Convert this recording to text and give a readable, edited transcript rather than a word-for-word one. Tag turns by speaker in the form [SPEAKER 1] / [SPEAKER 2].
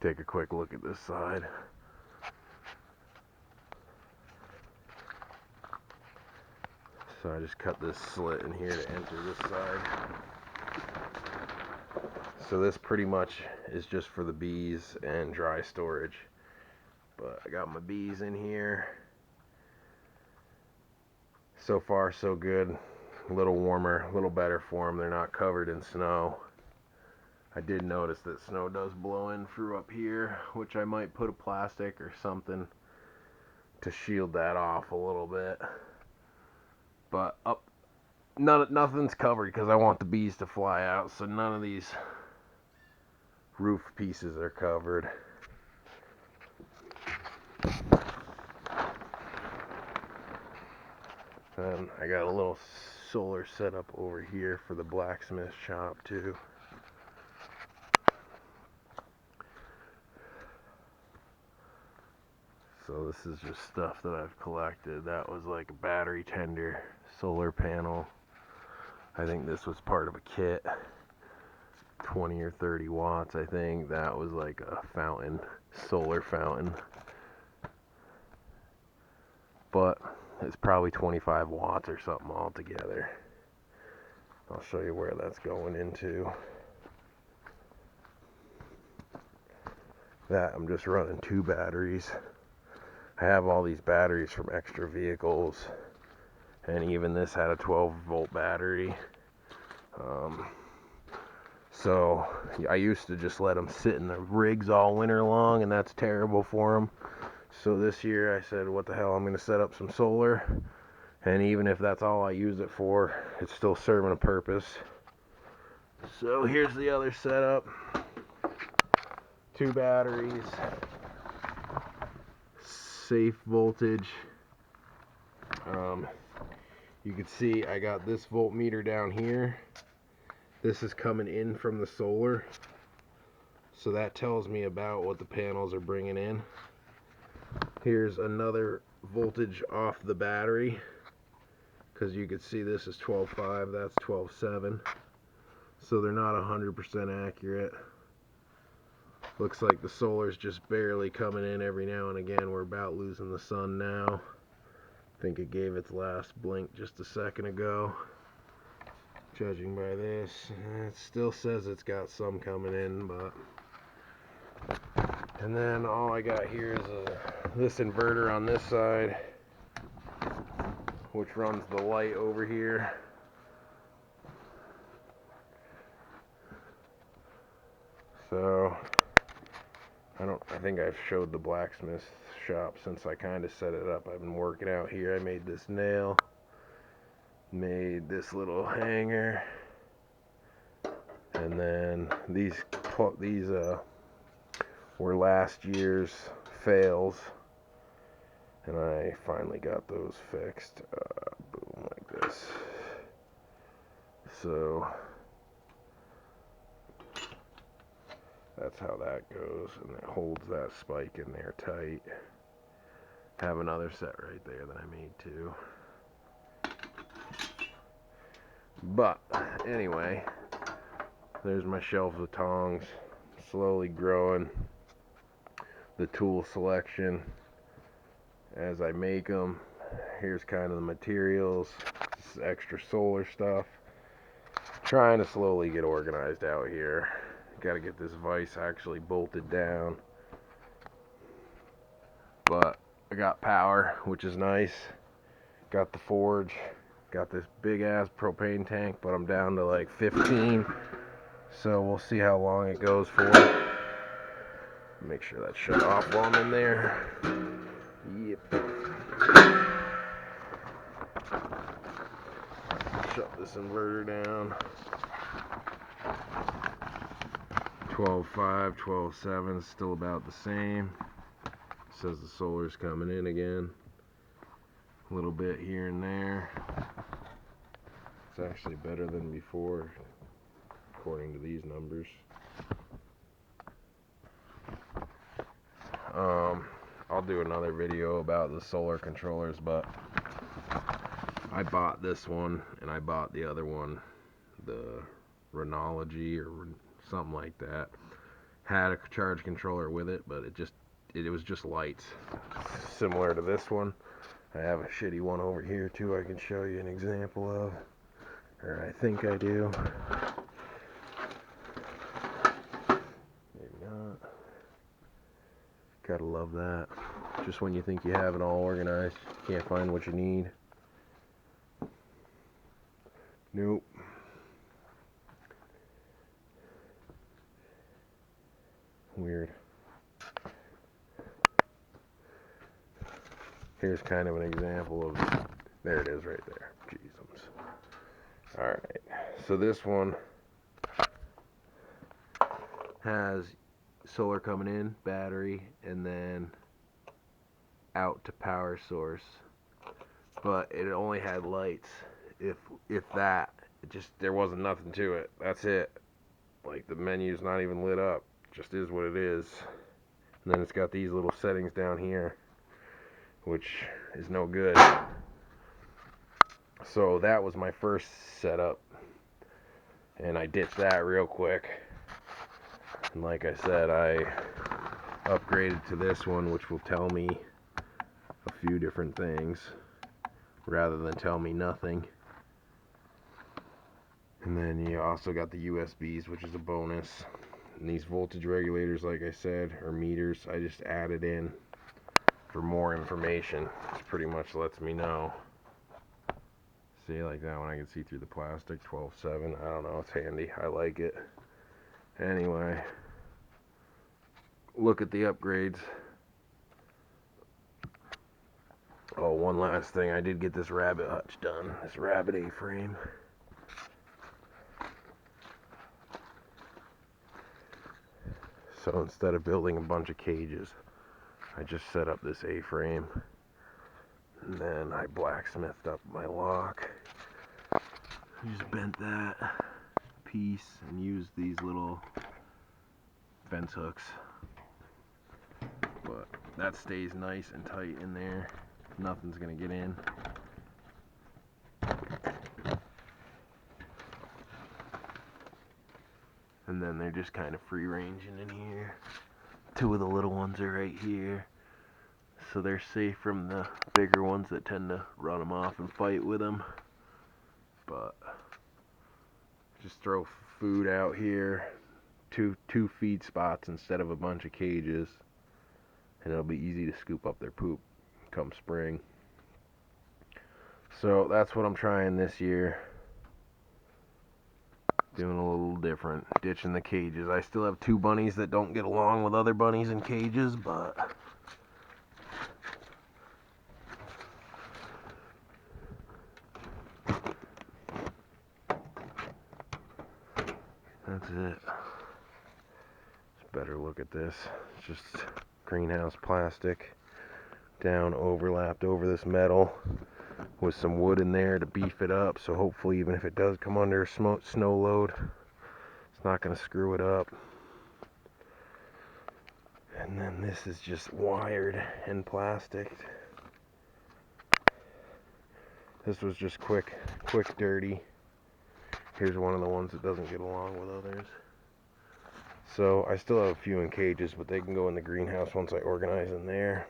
[SPEAKER 1] take a quick look at this side. So I just cut this slit in here to enter this side. So this pretty much is just for the bees and dry storage. But I got my bees in here. So far so good. A little warmer, a little better for them. They're not covered in snow. I did notice that snow does blow in through up here, which I might put a plastic or something to shield that off a little bit. But up, nothing's covered because I want the bees to fly out, so none of these roof pieces are covered. And I got a little solar setup over here for the blacksmith shop too. So this is just stuff that I've collected. That was like a battery tender solar panel. I think this was part of a kit. 20 or 30 watts, I think. That was like a fountain, solar fountain. But it's probably 25 watts or something altogether. I'll show you where that's going into. That I'm just running 2 batteries. I have all these batteries from extra vehicles, and even this had a 12-volt battery. So I used to just let them sit in the rigs all winter long, and that's terrible for them. So this year I said, what the hell, I'm going to set up some solar, and even if that's all I use it for, it's still serving a purpose. So here's the other setup. 2 batteries, safe voltage. You can see I got this voltmeter down here. This is coming in from the solar, so that tells me about what the panels are bringing in. Here's another voltage off the battery, because you can see this is 12.5, that's 12.7, so they're not 100% accurate. Looks like the solar's just barely coming in every now and again. We're about losing the sun now. I think it gave its last blink just a second ago. Judging by this, it still says it's got some coming in, but... And then all I got here is this inverter on this side, which runs the light over here. So I think I've showed the blacksmith shop since I kind of set it up. I've been working out here. I made this nail, made this little hanger, and then these were last year's fails, and I finally got those fixed. Boom, like this. So that's how that goes, and it holds that spike in there tight. Have another set right there that I made too. But anyway, there's my shelves of tongs, slowly growing the tool selection as I make them. Here's kind of the materials, this is extra solar stuff. Trying to slowly get organized out here. Got to get this vise actually bolted down, but I got power, which is nice. Got the forge, got this big ass propane tank, but I'm down to like 15, so we'll see how long it goes for. Make sure that's shut off while I'm in there. Yep. Shut this inverter down. 12.5, 12.7, still about the same. Says the solar's coming in again. A little bit here and there. It's actually better than before, according to these numbers. I'll do another video about the solar controllers, but I bought this one and I bought the other one, the Renology or something like that. had a charge controller with it, but it was just lights. Similar to this one. I have a shitty one over here too I can show you an example of. Or I think I do. Maybe not. Gotta love that. Just when you think you have it all organized, you can't find what you need. Nope. Weird. Here's kind of an example of, there it is right there. Jesus. Alright, so this one has solar coming in, battery, and then out to power source. But it only had lights, if that. There wasn't nothing to it. That's it. Like, the menu's not even lit up. Just is what it is. And then it's got these little settings down here, which is no good. So that was my first setup, and I ditched that real quick. And like I said, I upgraded to this one, which will tell me a few different things rather than tell me nothing. And then you also got the USBs, which is a bonus. And these voltage regulators, like I said, or meters, I just added in for more information. It pretty much lets me know. See, like that one, I can see through the plastic. 12/7. I don't know, it's handy. I like it. Anyway, look at the upgrades. Oh, one last thing. I did get this rabbit hutch done. This rabbit A-frame. So instead of building a bunch of cages, I just set up this A-frame. And then I blacksmithed up my lock. Just bent that piece and used these little fence hooks. But that stays nice and tight in there. Nothing's gonna get in. And then they're just kind of free ranging in here. Two of the little ones are right here. So they're safe from the bigger ones that tend to run them off and fight with them. But just throw food out here. Two feed spots instead of a bunch of cages. And it'll be easy to scoop up their poop come spring. So that's what I'm trying this year. Doing a little different. Ditching the cages. I still have two bunnies that don't get along with other bunnies in cages, but that's it. Just better look at this. It's just greenhouse plastic down overlapped over this metal with some wood in there to beef it up, so hopefully even if it does come under a snow load, it's not going to screw it up. And then this is just wired and plastic. This was just quick dirty. Here's one of the ones that doesn't get along with others. So I still have a few in cages, but they can go in the greenhouse once I organize them there.